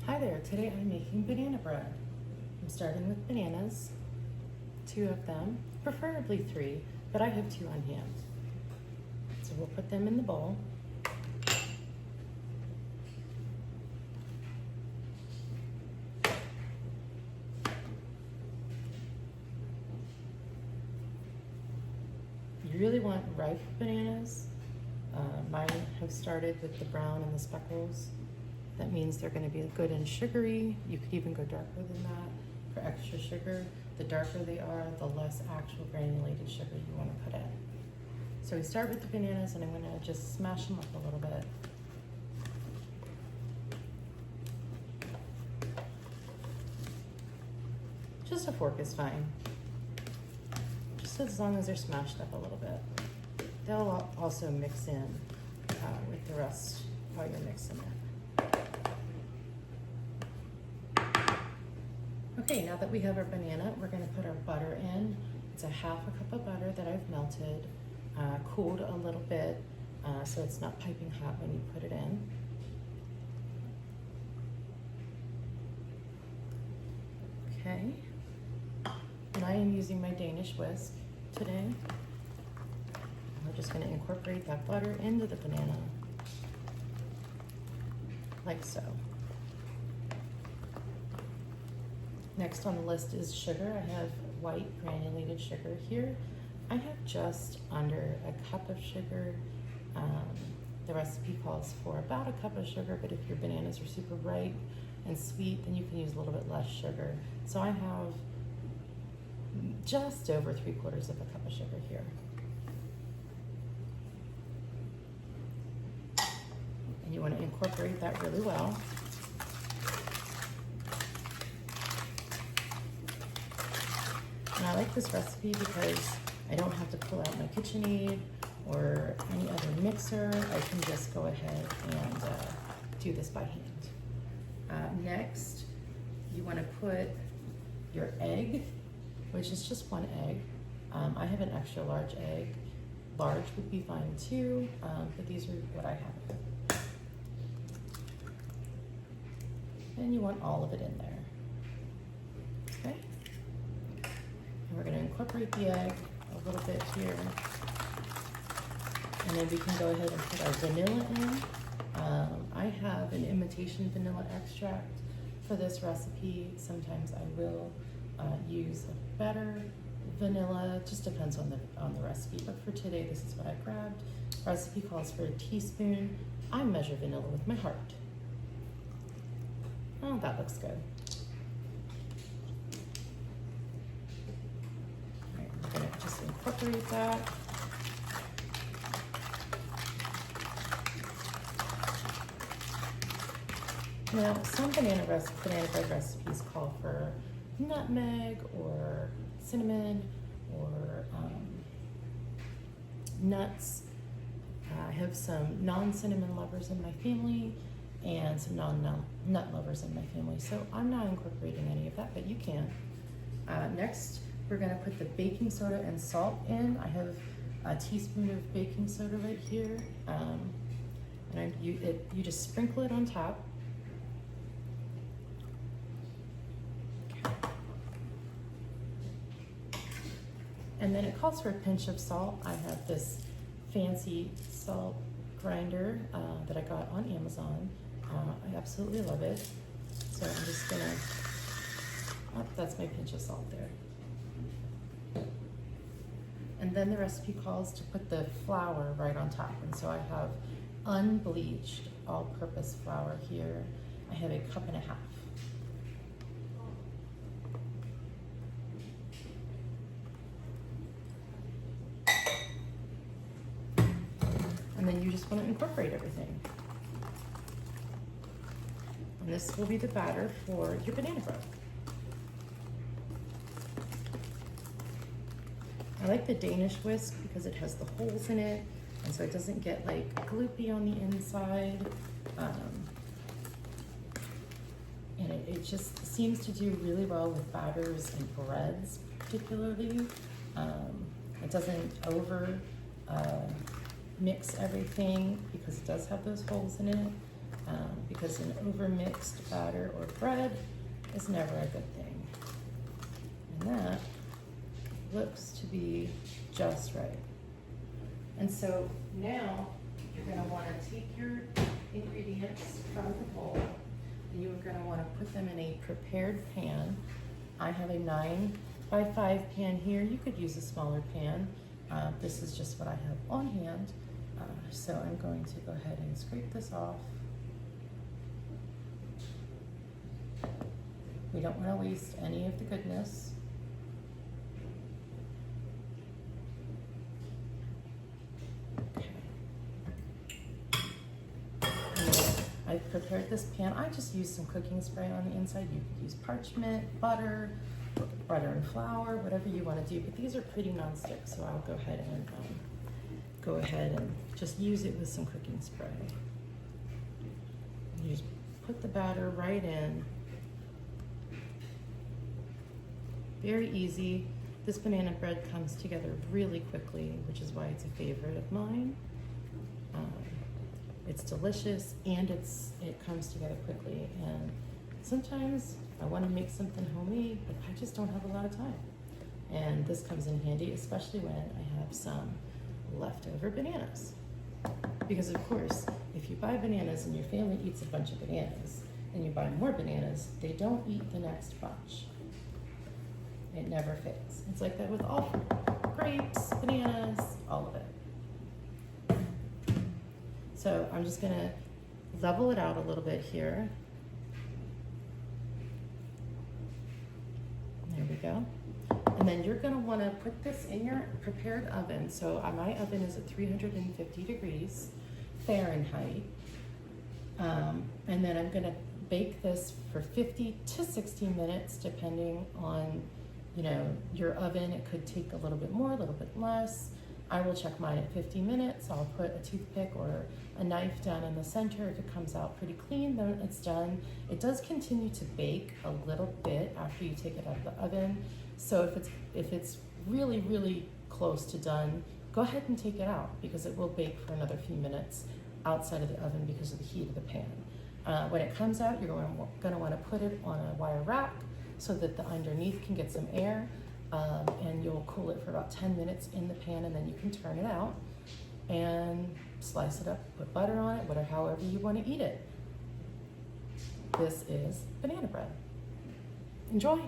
Hi there, today I'm making banana bread. I'm starting with bananas, 2 of them, preferably 3, but I have 2 on hand. So we'll put them in the bowl. You really want ripe bananas. Mine have started with the brown and the speckles. That means they're going to be good and sugary. You could even go darker than that for extra sugar. The darker they are, the less actual granulated sugar you want to put in. So we start with the bananas, and I'm going to just smash them up a little bit. Just a fork is fine. Just as long as they're smashed up a little bit. They'll also mix in with the rest while you're mixing it. Okay, now that we have our banana, we're going to put our butter in. It's a half a cup of butter that I've melted, cooled a little bit, so it's not piping hot when you put it in. Okay, and I am using my Danish whisk today. We're just going to incorporate that butter into the banana, like so. Next on the list is sugar. I have white granulated sugar here. I have just under a cup of sugar. The recipe calls for about a cup of sugar, but if your bananas are super ripe and sweet, then you can use a little bit less sugar. So I have just over 3/4 of a cup of sugar here. And you want to incorporate that really well. And I like this recipe because I don't have to pull out my KitchenAid or any other mixer. I can just go ahead and do this by hand. Next, you want to put your egg, which is just 1 egg. I have an extra large egg. Large would be fine too, but these are what I have. And you want all of it in there. Okay? And we're going to incorporate the egg a little bit here. And then we can go ahead and put our vanilla in. I have an imitation vanilla extract for this recipe. Sometimes I will use a better vanilla. Just depends on the recipe. But for today, this is what I grabbed. Recipe calls for a teaspoon. I measure vanilla with my heart. Oh, that looks good. All right, we're gonna just incorporate that. Now, some banana bread recipes call for nutmeg or cinnamon or nuts. I have some non-cinnamon lovers in my family and some non-nut lovers in my family, so I'm not incorporating any of that, but you can. Next, we're going to put the baking soda and salt in. I have a teaspoon of baking soda right here, and you just sprinkle it on top. And then it calls for a pinch of salt. I have this fancy salt grinder that I got on Amazon. I absolutely love it. So I'm just gonna, that's my pinch of salt there. And then the recipe calls to put the flour right on top. And so I have unbleached all-purpose flour here. I have a 1.5 cups. And then you just want to incorporate everything. And this will be the batter for your banana bread. I like the Danish whisk because it has the holes in it, and so it doesn't get like gloopy on the inside. And it just seems to do really well with batters and breads particularly. It doesn't over mix everything because it does have those holes in it. because an overmixed batter or bread is never a good thing. And that looks to be just right. And so now you're going to want to take your ingredients from the bowl and you're going to want to put them in a prepared pan. I have a 9x5 pan here. You could use a smaller pan. This is just what I have on hand. So I'm going to go ahead and scrape this off. We don't want to waste any of the goodness. Okay. I've prepared this pan. I just used some cooking spray on the inside. You could use parchment, butter and flour, whatever you want to do. But these are pretty non-stick, so I'll go ahead and just use it with some cooking spray. You just put the batter right in. Very easy. This banana bread comes together really quickly, which is why it's a favorite of mine. It's delicious and it comes together quickly. And sometimes I want to make something homemade, but I just don't have a lot of time. And this comes in handy, especially when I have some leftover bananas. Because of course, if you buy bananas and your family eats a bunch of bananas, and you buy more bananas, they don't eat the next bunch. It never fails. It's like that with all fruit. Grapes, bananas, all of it. So I'm just gonna level it out a little bit here. There we go. And then you're gonna wanna put this in your prepared oven. So my oven is at 350 degrees Fahrenheit. And then I'm gonna bake this for 50 to 60 minutes, depending on your oven. It could take a little bit more, a little bit less. I will check mine at 50 minutes. I'll put a toothpick or a knife down in the center. If it comes out pretty clean, then it's done. It does continue to bake a little bit after you take it out of the oven. So if it's really, really close to done, go ahead and take it out because it will bake for another few minutes outside of the oven because of the heat of the pan. When it comes out, you're going to want to put it on a wire rack so that the underneath can get some air, and you'll cool it for about 10 minutes in the pan, and then you can turn it out and slice it up, put butter on it, however you want to eat it. This is banana bread. Enjoy.